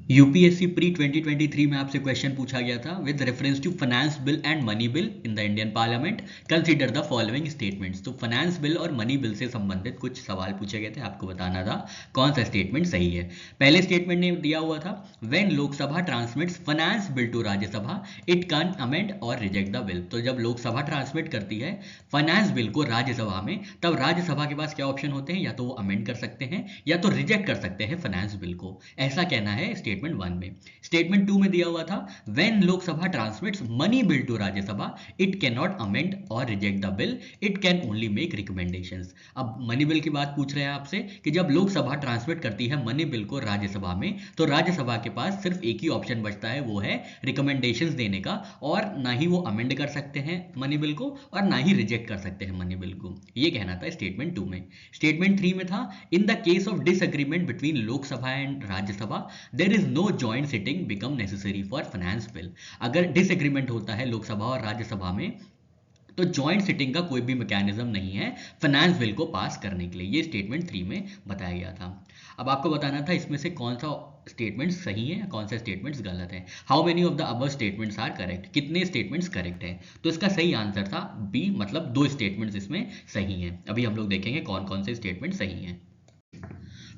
UPSC pre 2023 में आपसे question पूछा गया था with reference to finance bill and money bill in the Indian parliament consider the following statements. तो finance bill और मनी बिल से संबंधित कुछ सवाल पूछे गए थे, आपको बताना था कौन सा स्टेटमेंट सही है। पहले स्टेटमेंट ने दिया हुआ था when Lok Sabha transmits finance bill to Rajya Sabha it can amend और रिजेक्ट द बिल। तो जब लोकसभा ट्रांसमिट करती है फाइनेंस बिल को राज्यसभा में, तब राज्यसभा के पास क्या ऑप्शन होते हैं, या तो वो अमेंड कर सकते हैं या तो रिजेक्ट कर सकते हैं फाइनेंस बिल को। ऐसा कहना है स्टेटमेंट 1 में। स्टेटमेंट 2 में दिया हुआ था when Lok Sabha transmits money bill to Rajya Sabha it can not amend और reject the bill, it can only make recommendations. अब मनी बिल की बात पूछ रहे हैं आपसे कि जब लोकसभा ट्रांसमिट करती है मनी बिल को राज्यसभा में, तो राज्यसभा के पास सिर्फ एक ही ऑप्शन बचता है, वो है रिकमेंडेशंस देने का, और ना ही वो अमेंड कर सकते हैं मनी बिल को और ना ही रिजेक्ट कर सकते हैं मनी बिल को। ये कहना था स्टेटमेंट 2 में। स्टेटमेंट 3 में था in the case of disagreement between Lok Sabha and Rajya Sabha there is no joint sitting become necessary for finance bill. अगर डिसएग्रीमेंट होता है लोकसभा और राज्यसभा में, तो जॉइंट सिटिंग का कोई भी मैकेनिज्म नहीं है फाइनेंस बिल को पास करने के लिए। ये स्टेटमेंट 3 में बताया गया था। अब आपको बताना था इसमें से कौन सा स्टेटमेंट सही है, कौन सा स्टेटमेंट्स गलत है। How many of the above statements are correct, कितने स्टेटमेंट्स करेक्ट हैं। तो इसका सही आंसर था बी, मतलब 2 स्टेटमेंट्स इसमें सही हैं। अभी हम लोग देखेंगे कौन कौन से स्टेटमेंट सही हैं।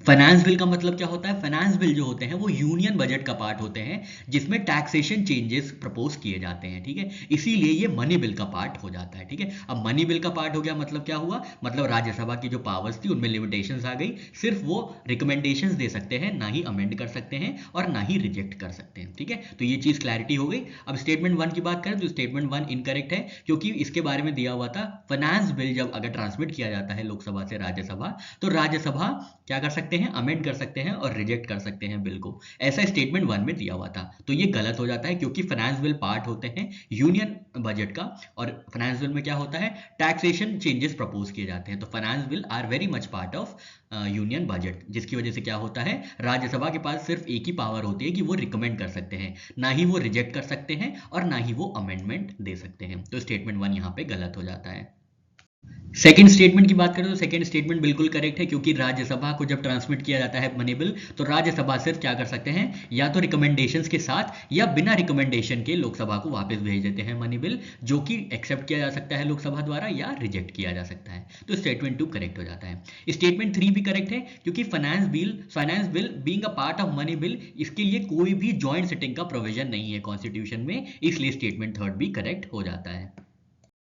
फाइनेंस बिल का मतलब क्या होता है, फाइनेंस बिल जो होते हैं वो यूनियन बजट का पार्ट होते हैं जिसमें टैक्सेशन चेंजेस प्रपोज किए जाते हैं, ठीक है। इसीलिए ये मनी बिल का पार्ट हो जाता है, ठीक है। अब मनी बिल का पार्ट हो गया मतलब क्या हुआ, मतलब राज्यसभा की जो पावर्स थी उनमें लिमिटेशंस आ गई, सिर्फ वो रिकमेंडेशंस दे सकते हैं, ना ही अमेंड कर सकते हैं और ना ही रिजेक्ट कर सकते हैं, ठीक है। तो ये चीज क्लैरिटी हो गई। अब स्टेटमेंट 1 की बात करें तो स्टेटमेंट 1 इनकरेक्ट है, क्योंकि इसके बारे में दिया हुआ था फाइनेंस बिल जब अगर ट्रांसमिट किया जाता है लोकसभा से राज्यसभा, तो राज्यसभा क्या कर सकते हैं, अमेंड कर सकते हैं और रिजेक्ट कर सकते हैं बिल को। ऐसा स्टेटमेंट 1 में दिया हुआ था। तो ये गलत हो जाता है, क्योंकि फाइनेंस बिल पार्ट होते हैं यूनियन बजट का, और फाइनेंस बिल में क्या होता है, टैक्सेशन चेंजेस प्रपोज किए जाते हैं। तो finance bill are very much part of union budget, जिसकी वजह से क्या होता है, राज्यसभा के पास सिर्फ एक ही पावर होती है कि वो रिकमेंड कर सकते हैं, ना ही वो रिजेक्ट कर सकते हैं और ना ही वो अमेंडमेंट दे सकते हैं। तो स्टेटमेंट 1 यहाँ पे गलत हो जाता है। सेकेंड स्टेटमेंट की बात करें तो सेकेंड स्टेटमेंट बिल्कुल करेक्ट है, क्योंकि राज्यसभा को जब ट्रांसमिट किया जाता है मनी बिल, तो राज्यसभा सिर्फ क्या कर सकते हैं, या तो रिकमेंडेशंस के साथ या बिना रिकमेंडेशन के लोकसभा को वापस भेज देते हैं मनी बिल, जो कि एक्सेप्ट किया जा सकता है लोकसभा द्वारा या रिजेक्ट किया जा सकता है। तो स्टेटमेंट 2 करेक्ट हो जाता है। स्टेटमेंट 3 भी करेक्ट है, क्योंकि finance bill being a part of money bill, इसके लिए कोई भी जॉइंट सिटिंग का प्रोविजन नहीं है कॉन्स्टिट्यूशन में, इसलिए स्टेटमेंट 3 भी करेक्ट हो जाता है।